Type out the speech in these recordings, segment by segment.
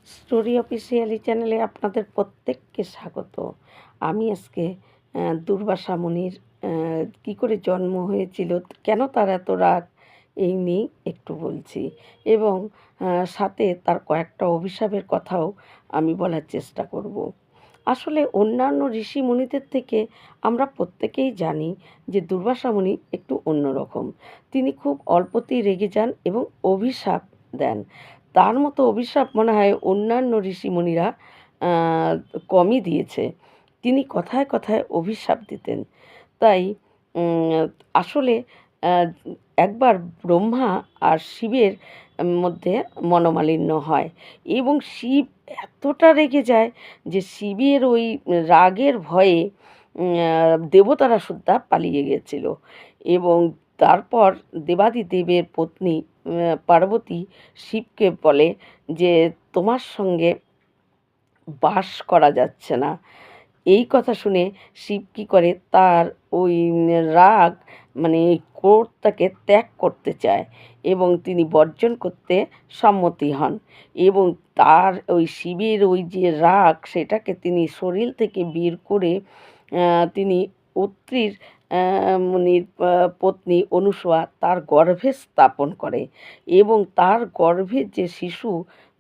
Story officially চ্যানেলে আপনাদের প্রত্যেককে স্বাগত। আমি আজকে দুর্বাসা মুনির কী করে জন্ম হয়েছিল, কেন তার এত রাগ, এই নিয়েই একটু বলছি এবং সাথে তার কয়েকটা অভিশাপের কথাও আমি বলার চেষ্টা করব। আসলে অন্যান্য ঋষি মুনিদের থেকে আমরা প্রত্যেকেই জানি যে দুর্বাসা মুনি একটু অন্যরকম। তিনি খুব অল্পতেই রেগে যান এবং অভিশাপ দেন। তার মতো অভিশাপ মনে হয় অন্যান্য ঋষিমুনিরা আ কমই দিয়েছে। তিনি কথায়, কথায় অভিশাপ দিতেন। তাই উম আসলে আ একবার ব্রহ্মা আর শিবের মধ্যে মনোমালিন্য হয় এবং শিব এতটা রেগে যায় যে শিবের ওই রাগের ভয়ে দেবতারা সুদ্ধা পালিয়ে গেছিল এবং তারপর দেবাদিদেবের পত্নী পার্বতী শিবকে বলে যে, "তোমার সঙ্গে বাস করা যাচ্ছে না।" এই কথা শুনে শিব কী করে, তার ওই রাগ মানে ক্রোধটাকে ত্যাগ করতে চায় এবং তিনি বর্জন করতে সম্মতি হন এবং তার ওই শিবের ওই যে রাগ সেটাকে তিনি শরীর থেকে বের করে তিনি অত্রির মুনির পত্নী অনুসূয়া তার গর্ভে স্থাপন করে এবং তার গর্ভে যে শিশু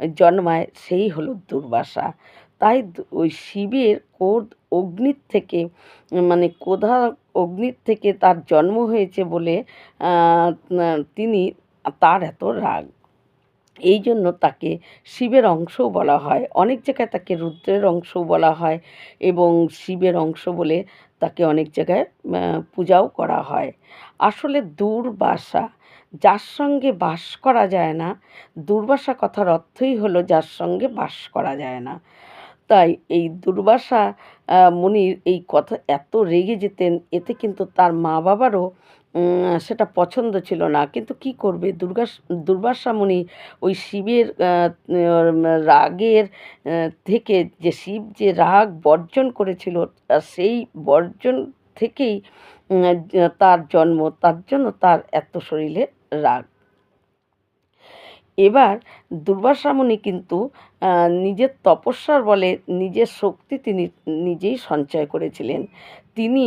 জন্মায় সেই হলো দুর্বাসা। তাই ওই শিবের ক্রোধ অগ্নির থেকে মানে ক্রোধা অগ্নির থেকে তার জন্ম হয়েছে বলে আ না তিনি তার এত রাগ। এইজন্য তাকে শিবের অংশও বলা হয়। অনেক জায়গায় তাকে রুদ্রের অংশও বলা হয় এবং শিবের অংশ বলে তাকে অনেক জায়গায় পূজাও করা হয়। আসলে দুর্বাসা, যার সঙ্গে বাস করা যায় না, দুর্বাসা কথার অর্থই হলো যার সঙ্গে বাস করা যায় না। তাই এই দুর্বাসা মুনির এই কথা এত রেগে যেতেন, এতে কিন্তু তার মা-বাবারও সেটা পছন্দ ছিল না। কিন্তু কী করবে, দুর্বাসা মুনি ওই শিবের রাগের থেকে যে শিব যে রাগ বর্জন করেছিল, সেই বর্জন থেকেই তার জন্ম। তার জন্য তার এত শরীরে রাগ। এবার দুর্বাসা মুনি কিন্তু নিজের তপস্যার বলে নিজের শক্তি তিনি নিজেই সঞ্চয় করেছিলেন। তিনি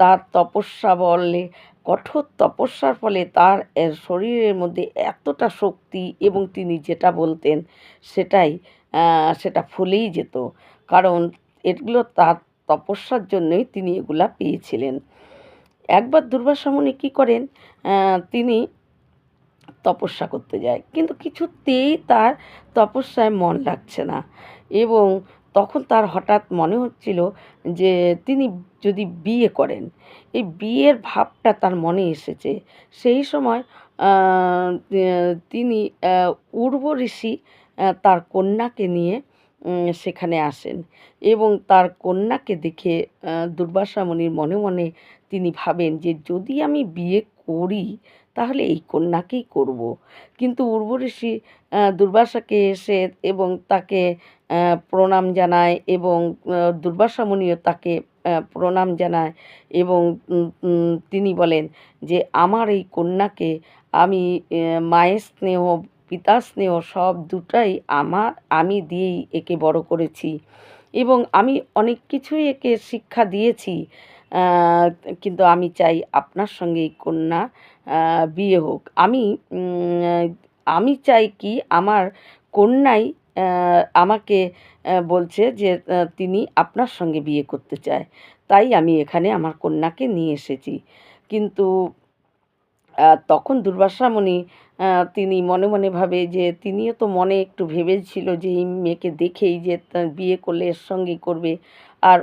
তার তপস্যা বলে, কঠোর তপস্যার ফলে তার শরীরের মধ্যে এতটা শক্তি এবং তিনি যেটা বলতেন সেটাই সেটা ফলেই যেত। কারণ এগুলো তার তপস্যার জন্যই তিনি এগুলা পেয়েছিলেন। একবার দুর্বাসা মুনি কী করেন, তিনি তপস্যা করতে যায়। কিন্তু কিছুতেই তার তপস্যায় মন লাগছে না এবং তখন তার হঠাৎ মনে হচ্ছিল যে তিনি যদি বিয়ে করেন, এই বিয়ের ভাবটা তার মনে এসেছে। সেই সময় আ তিনি উর্ব ঋষি তার কন্যাকে নিয়ে সেখানে আসেন এবং তার কন্যাকে দেখে দুর্বাসা মুনির মনে, মনে তিনি ভাবেন যে যদি আমি বিয়ে করি তাহলে এই কন্যাকেই করব। কিন্তু উর্বশী দুর্বাসাকে এসে এবং তাকে প্রণাম জানায় এবং দুর্বাসা মুনিও তাকে প্রণাম জানায় এবং তিনি বলেন যে, "আমার এই কন্যাকে আমি মায়ের স্নেহ, পিতার স্নেহ সব দুটাই আমি দিয়েই একে বড় করেছি এবং আমি অনেক কিছুই একে শিক্ষা দিয়েছি। আ কিন্তু আমি চাই আপনার সঙ্গে এই কন্যা বিয়ে হোক। আমি চাই কি আমার কন্যাই আমাকে বলছে যে তিনি আপনার সঙ্গে বিয়ে করতে চায়। তাই আমি এখানে আমার কন্যাকে নিয়ে এসেছি।" কিন্তু তখন দুর্বাসা মুনি তিনি মনে, মনে ভাবে যে তিনিও তো মনে একটু ভেবেছিল যে এই মেয়েকে দেখেই যে বিয়ে করলে এর সঙ্গেই করবে। আর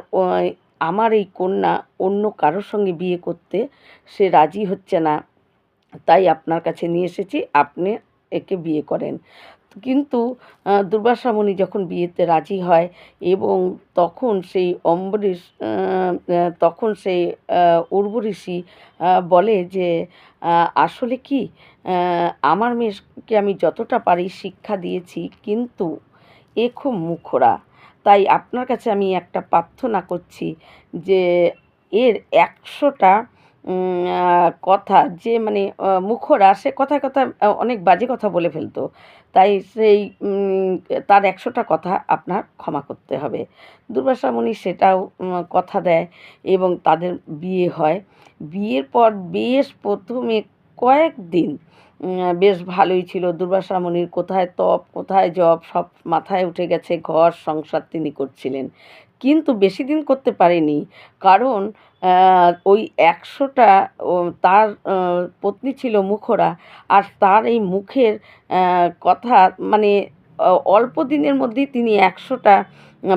আমার এই কন্যা অন্য কারো সঙ্গে বিয়ে করতে সে রাজি হচ্ছে না। তাই আপনার কাছে নিয়ে এসেছি, আপনি একে বিয়ে করেন। কিন্তু দুর্বাসা মুনি যখন বিয়েতে রাজি হয় এবং তখন সেই অম্বরীশ তখন সেই উর্ব ঋষি বলে যে, আ আসলে কি আমার মেয়েকে আমি যতটা পারি শিক্ষা দিয়েছি কিন্তু এ খুব মুখরা। তাই আপনার কাছে আমি একটা প্রার্থনা করছি যে এর ১০০ টা কথা যে মানে মুখরা সে কথায়, কথায় অনেক বাজে কথা বলে ফেলত। তাই সেই তার ১০০টা কথা আপনার ক্ষমা করতে হবে। দুর্বাসা মুনি সেটাও কথা দেয় এবং তাদের বিয়ে হয়। বিয়ের পর বেশ ১ম এ কয়েকদিন বেশ ভালোই ছিল। দুর্বাসা মুনির কোথায় তপ, কোথায় জপ সব মাথায় উঠে গেছে। ঘর সংসার তিনি করছিলেন। কিন্তু বেশিদিন করতে পারেনি। কারণ ওই ১০০টা ও তার পত্নী ছিল মুখরা। আর তার এই মুখের কথা মানে অল্প দিনের মধ্যেই তিনি ১০০টা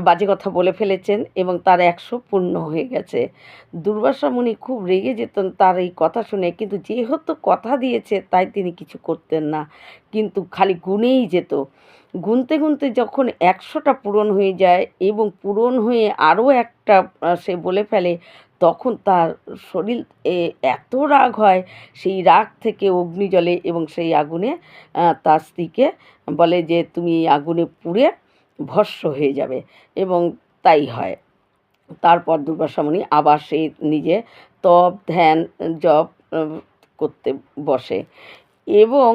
বাজে কথা বলে ফেলেছেন এবং তার ১০০ পূর্ণ হয়ে গেছে। দুর্বাসা মুনি খুব রেগে যেতেন তার এই কথা শুনে, কিন্তু যেহেতু কথা দিয়েছে তাই তিনি কিছু করতেন না। কিন্তু খালি গুনেই যেত। গুনতে, গুনতে যখন ১০০টা পূরণ হয়ে যায় এবং পূরণ হয়ে আরও একটা সে বলে ফেলে, তখন তার শরীর এ এত রাগ হয়, সেই রাগ থেকে অগ্নি জ্বলে এবং সেই আগুনে তার স্ত্রীকে বলে যে, "তুমি এই আগুনে পুড়ে ভস্ম হয়ে যাবে" এবং তাই হয়। তারপর দুর্বাসা মুনি আবার সেই নিজে তপ, ধ্যান, জপ করতে বসে এবং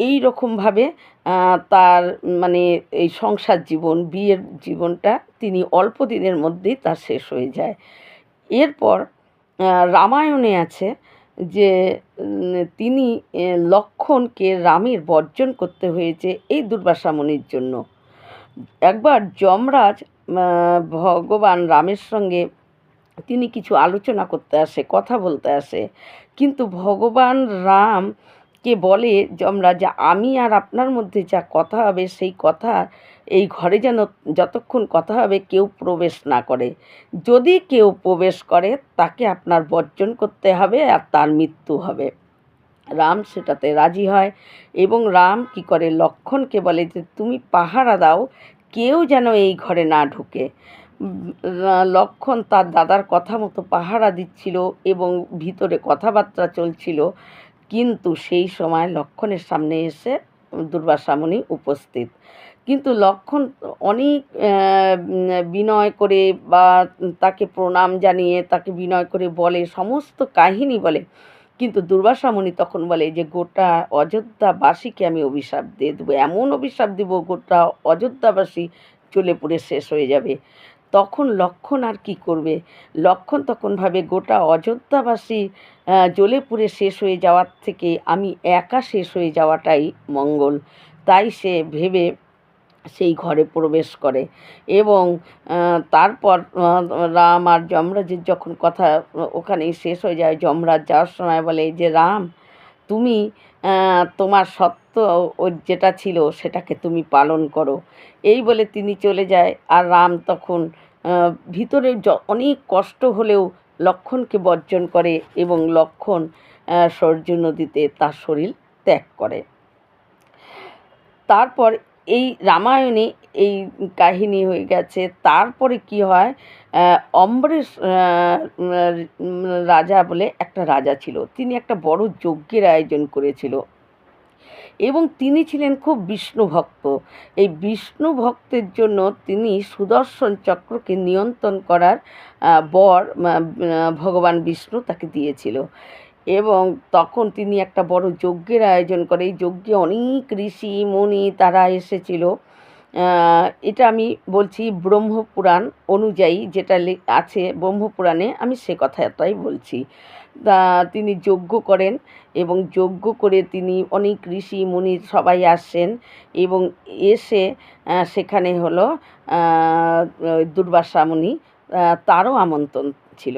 এই রকমভাবে তার মানে এই সংসার জীবন, বিয়ের জীবনটা তিনি অল্প দিনের মধ্যেই তার শেষ হয়ে যায়। এরপর রামায়ণে আছে যে তিনি লক্ষ্মণকে রামের বর্জন করতে হয়েছে এই দুর্বাসা মুনির জন্য। একবার যমরাজ ভগবান রামের সঙ্গে তিনি কিছু আলোচনা করতে আসে, কথা বলতে আসে। কিন্তু ভগবান রামকে বলে যমরাজ যে, "আমি আর আপনার মধ্যে যা কথা হবে সেই কথা এই ঘরে যেন যতক্ষণ কথা হবে কেউ প্রবেশ না করে। যদি কেউ প্রবেশ করে তাকে আপনার বর্জন করতে হবে আর তার মৃত্যু হবে।" রাম সেটাতে রাজি হয় এবং রাম কী করে লক্ষ্মণকে বলে যে, "তুমি পাহারা দাও, কেউ যেন এই ঘরে না ঢুকে।" লক্ষ্মণ তার দাদার কথা মতো পাহারা দিচ্ছিল এবং ভিতরে কথাবার্তা চলছিল। কিন্তু সেই সময় লক্ষ্মণের সামনে এসে দুর্বাসা মুনি উপস্থিত। কিন্তু লক্ষ্মণ অনেক বিনয় করে বা তাকে প্রণাম জানিয়ে তাকে বিনয় করে বলে, সমস্ত কাহিনী বলে। কিন্তু দুর্বাসা মুনি তখন বলে যে, "গোটা অযোধ্যাবাসীকে আমি অভিশাপ দিয়ে দেবো। এমন অভিশাপ দিব গোটা অযোধ্যাবাসী জ্বলে পুড়ে শেষ হয়ে যাবে।" তখন লক্ষ্মণ আর কী করবে? লক্ষ্মণ তখন ভাবে গোটা অযোধ্যাবাসী জ্বলে পুড়ে শেষ হয়ে যাওয়ার থেকে আমি একা শেষ হয়ে যাওয়াটাই মঙ্গল। তাই সে ভেবে সেই ঘরে প্রবেশ করে এবং তারপর রাম আর যমরাজের যখন কথা ওখানেই শেষ হয়ে যায়, যমরাজ যাওয়ার সময় বলে যে, "রাম, তুমি তোমার সত্য ওর যেটা ছিল সেটাকে তুমি পালন করো।" এই বলে তিনি চলে যায়। আর রাম তখন ভিতরে অনেক কষ্ট হলেও লক্ষ্মণকে বর্জন করে এবং লক্ষ্মণ সরযূ নদীতে তার শরীর ত্যাগ করে। তারপর এই রামায়ণে এই কাহিনী হয়ে গেছে। তারপরে কি হয়, অম্বরীশ রাজা বলে একটা রাজা ছিল। তিনি একটা বড় যজ্ঞের আয়োজন করেছিল এবং তিনি ছিলেন খুব বিষ্ণু ভক্ত। এই বিষ্ণু ভক্তের জন্য তিনি সুদর্শন চক্রকে নিয়ন্ত্রণ করার বর ভগবান বিষ্ণু তাকে দিয়েছিল এবং তখন তিনি একটা বড় যজ্ঞের আয়োজন করে। এই যজ্ঞে অনেক ঋষি মুনি তারা এসেছিল। এটা আমি বলছি ব্রহ্মপুরাণ অনুযায়ী যেটা আছে ব্রহ্মপুরাণে, আমি সে কথাটাই বলছি। তিনি যজ্ঞ করেন এবং যজ্ঞ করে তিনি অনেক ঋষি মুনি সবাই আসেন এবং এসে সেখানে হলো দুর্বাসা মুনি, তারও আমন্ত্রণ ছিল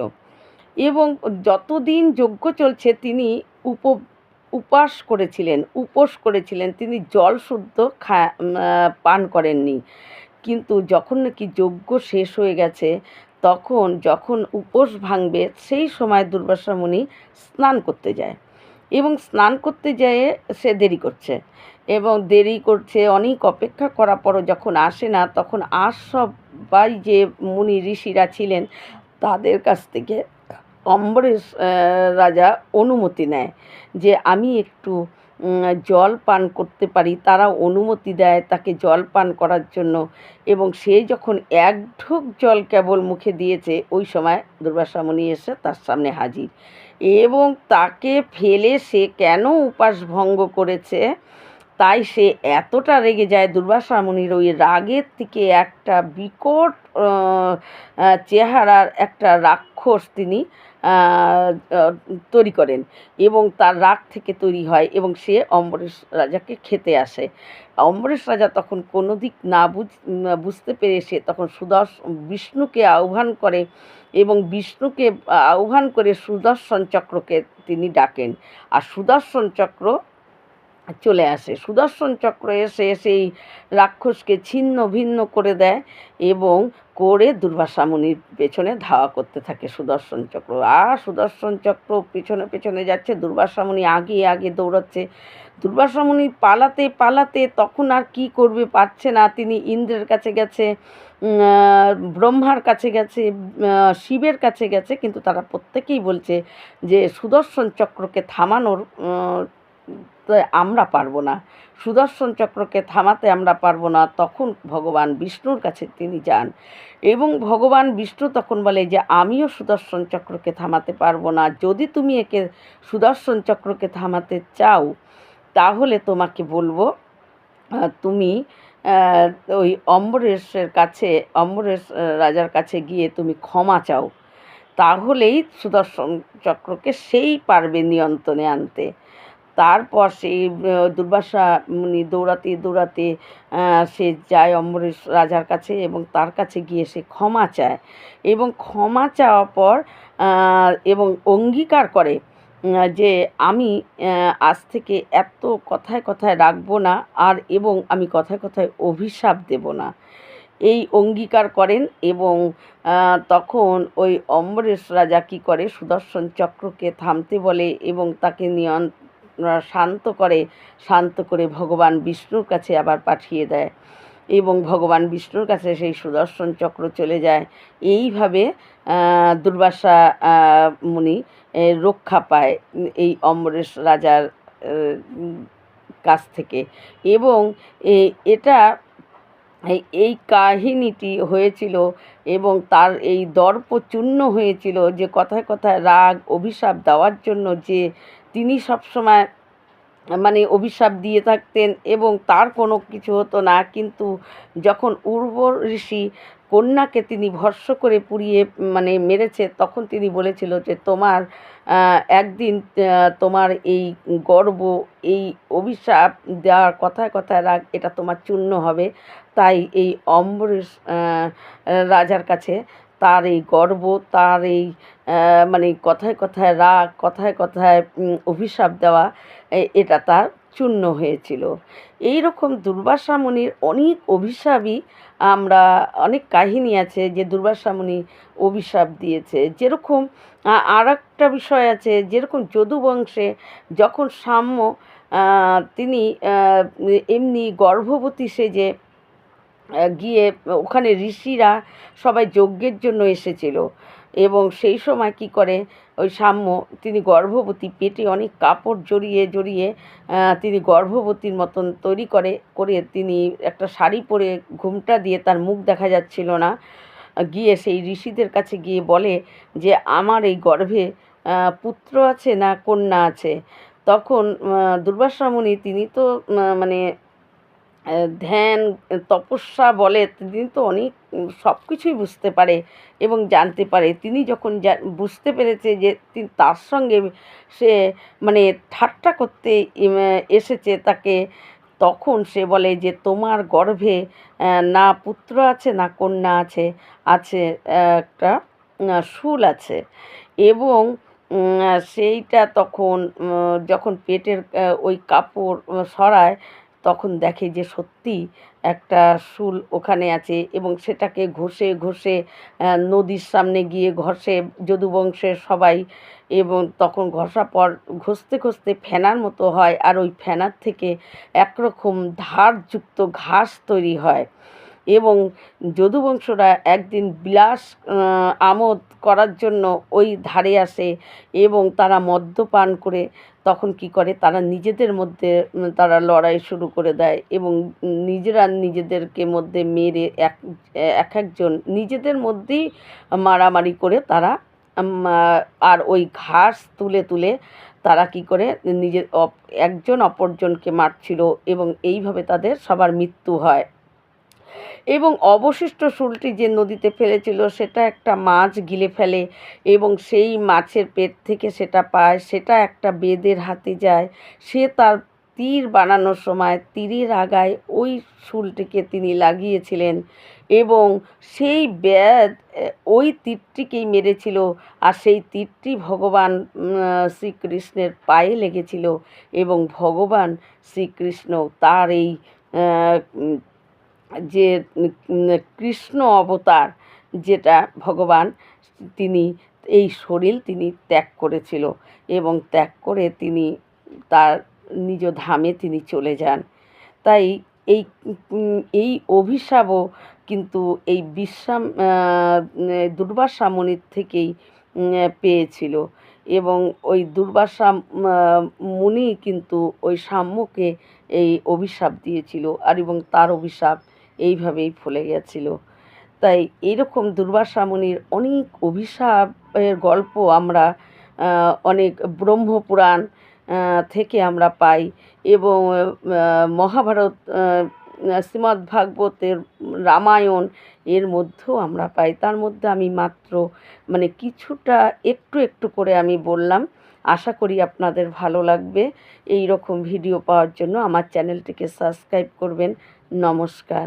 এবং যতদিন যজ্ঞ চলছে তিনি উপোস করেছিলেন। তিনি জল শুদ্ধ পান করেননি। কিন্তু যখন নাকি যজ্ঞ শেষ হয়ে গেছে, তখন যখন উপোস ভাঙবে সেই সময় দুর্বাসা মুনি স্নান করতে যায় এবং স্নান করতে যেয়ে সে দেরি করছে অনেক অপেক্ষা করার পরও যখন আসে না, তখন আর সবাই যে মুনি ঋষিরা ছিলেন তাদের কাছ থেকে অম্বরীশ রাজা অনুমতি নেয় যে আমি একটু জল পান করতে পারি। তারা অনুমতি দেয় তাকে জল পান করার জন্য এবং সে যখন এক ঢোক জল কেবল মুখে দিয়েছে, ওই সময় দুর্বাসা মুনি এসে তার সামনে হাজির এবং তাকে ফেলে সে কেন উপাস ভঙ্গ করেছে তাই সে এতটা রেগে যায়, দুর্বাসা মুনির ওই রাগের থেকে একটা বিকট চেহারার একটা রাক্ষস তিনি তৈরি করেন, এবং তার রাগ থেকে তৈরি হয়, এবং সে অম্বরীশ রাজাকে খেতে আসে। অম্বরীশ রাজা তখন কোনো দিক না বুঝতে পেরে সে তখন বিষ্ণুকে আহ্বান করে, এবং বিষ্ণুকে আহ্বান করে সুদর্শন চক্রকে তিনি ডাকেন। আর সুদর্শন চক্র চলে আসে। সুদর্শন চক্র এসে সেই রাক্ষসকে ছিন্ন ভিন্ন করে দেয়, এবং করে দুর্বাসা মুনির পেছনে ধাওয়া করতে থাকে সুদর্শন চক্র। আর সুদর্শন চক্র পেছনে পেছনে যাচ্ছে, দুর্বাসা মুনি আগে আগে দৌড়াচ্ছে। দুর্বাসা মুনি পালাতে পালাতে তখন আর কি করবে পারছে না, তিনি ইন্দ্রের কাছে গেছে, ব্রহ্মার কাছে গেছে, শিবের কাছে গেছে, কিন্তু তারা প্রত্যেকেই বলছে যে সুদর্শন চক্রকে থামানোর আমরা পারবো না, সুদর্শন চক্রকে থামাতে আমরা পারবো না। তখন ভগবান বিষ্ণুর কাছে তিনি যান, এবং ভগবান বিষ্ণু তখন বলে যে আমিও সুদর্শন চক্রকে থামাতে পারবো না, যদি তুমি একে সুদর্শন চক্রকে থামাতে চাও তাহলে তোমাকে বলবো তুমি ওই অম্বরেশের কাছে, অম্বরেশ রাজার কাছে গিয়ে তুমি ক্ষমা চাও, তাহলেই সুদর্শন চক্রকে সেই পারবে নিয়ন্ত্রণে আনতে। তারপর সেই দুর্বাসা মুনি দৌড়াতে দৌড়াতে সে যায় অম্বরীশ রাজার কাছে, এবং তার কাছে গিয়ে সে ক্ষমা চায়, এবং ক্ষমা চাওয়ার পর এবং অঙ্গীকার করে যে আমি আজ থেকে এত কথায় কথায় রাখবো না, আর এবং আমি কথায় কথায় অভিশাপ দেব না, এই অঙ্গীকার করেন। এবং তখন ওই অম্বরীশ রাজা কী করে, সুদর্শন চক্রকে থামতে বলে এবং তাকে শান্ত করে, শান্ত করে ভগবান বিষ্ণুর কাছে আবার পাঠিয়ে দেয়, এবং ভগবান বিষ্ণুর কাছে সেই সুদর্শন চক্র চলে যায়। এইভাবে দুর্বাসা মুনি রক্ষা পায় এই অম্বরীশ রাজার কাছ থেকে। এবং এটা এই কাহিনীটি হয়েছিল, এবং তার এই দর্প চূর্ণ হয়েছিল যে কথায় কথায় রাগ অভিশাপ দেওয়ার জন্য, যে তিনি সবসময় মানে অভিশাপ দিয়ে থাকতেন এবং তার কোনো কিছু হতো না, কিন্তু যখন উর্বর ঋষি কন্যাকে তিনি ভস্ম করে পুড়িয়ে মানে মেরেছে, তখন তিনি বলেছিল যে তোমার একদিন তোমার এই গর্ব, এই অভিশাপ দেওয়ার কথায় কথায় রাগ, এটা তোমার চূর্ণ হবে। তাই এই অম্বরীশ রাজার কাছে তার এই গর্ব, তার এই মানে কথায় কথায় রাগ, কথায় কথায় অভিশাপ দেওয়া, এটা তার চূর্ণ হয়েছিল। এই রকম দুর্বাসা মুনির অনেক অভিশাপই আমরা, অনেক কাহিনী আছে যে দুর্বাসা মুনি অভিশাপ দিয়েছে। যেরকম আর একটা বিষয় আছে, যেরকম যদু বংশে যখন সাম্য তিনি এমনি গর্ভবতী সেজে গিয়ে ওখানে ঋষিরা সবাই যজ্ঞের জন্য এসেছিল, এবং সেই সময় কি করে ওই সাম্য তিনি গর্ভবতী, পেটে অনেক কাপড় জড়িয়ে জড়িয়ে তিনি গর্ভবতীর মতন তৈরি করে তিনি একটা শাড়ি পরে ঘোমটা দিয়ে, তার মুখ দেখা যাচ্ছিল না, গিয়ে সেই ঋষিদের কাছে গিয়ে বলে যে আমার এই গর্ভে পুত্র আছে না কন্যা আছে। তখন দুর্বাসা মুনি তিনি তো মানে ধ্যান তপস্যা বলে, তিনি তো অনেক সব কিছুই বুঝতে পারে এবং জানতে পারে। তিনি যখন বুঝতে পেরেছে যে তার সঙ্গে সে মানে ঠাট্টা করতে এসেছে তাকে, তখন সে বলে যে তোমার গর্ভে না পুত্র আছে না কন্যা আছে, আছে একটা শূল আছে। এবং সেইটা তখন যখন পেটের ওই কাপড় সরায়, তখন দেখে যে সত্যি একটা শূল ওখানে আছে, এবং সেটাকে ঘষে ঘষে নদীর সামনে গিয়ে ঘষে যদুবংশের সবাই, এবং তখন ঘষা পর ঘষতে ঘষতে ফেনার মতো হয়, আর ওই ফেনার থেকে একরকম ধারযুক্ত ঘাস তৈরি হয়। এবং যদুবংশরা একদিন বিলাস আমোদ করার জন্য ওই ধারে আসে, এবং তারা মদ্যপান করে তখন কি করে, তারা নিজেদের মধ্যে তারা লড়াই শুরু করে দেয়, এবং নিজেরা নিজেদেরকে মধ্যে মেরে এক একজন নিজেদের মধ্যেই মারামারি করে তারা আর ওই ঘাস তুলে তুলে তারা কি করে নিজের একজন অপরজনকে মারছিল এবং এইভাবে তাদের সবার মৃত্যু হয়। এবং অবশিষ্ট শুলটি যে নদীতে ফেলেছিল সেটা একটা মাছ গিলে ফেলে এবং সেই মাছের পেট থেকে সেটা পায়, সেটা একটা বেদের হাতে যায়। সে তার তীর বানানোর সময় তীরের আগায় ওই শুলটিকে তিনি লাগিয়েছিলেন এবং সেই বেদ ওই তীরটিকেই মেরেছিল, আর সেই তীরটি ভগবান শ্রীকৃষ্ণের পায়ে লেগেছিল এবং ভগবান শ্রীকৃষ্ণ তার এই যে কৃষ্ণ অবতার যেটা ভগবান, তিনি এই শরীর তিনি ত্যাগ করেছিল এবং ত্যাগ করে তিনি তার নিজ ধামে তিনি চলে যান। তাই এই এই অভিশাপও কিন্তু এই দুর্বাসা মুনির থেকেই পেয়েছিল এবং ওই দুর্বাসা মুনি কিন্তু ওই সাম্যকে এই অভিশাপ দিয়েছিল আর এবং তার অভিশাপ এইভাবেই ফলে গেছিল। তাই এইরকম দুর্বাসা মুনির অনেক অভিশাপের গল্প আমরা অনেক ব্রহ্মপুরাণ থেকে আমরা পাই এবং মহাভারত, শ্রীমদ্ভাগবতের, রামায়ণ এর মধ্যেও আমরা পাই। তার মধ্যে আমি মাত্র মানে কিছুটা একটু একটু করে আমি বললাম। আশা করি আপনাদের ভালো লাগবে। এই রকম ভিডিও পাওয়ার জন্য আমার চ্যানেলটিকে সাবস্ক্রাইব করবেন। নমস্কার।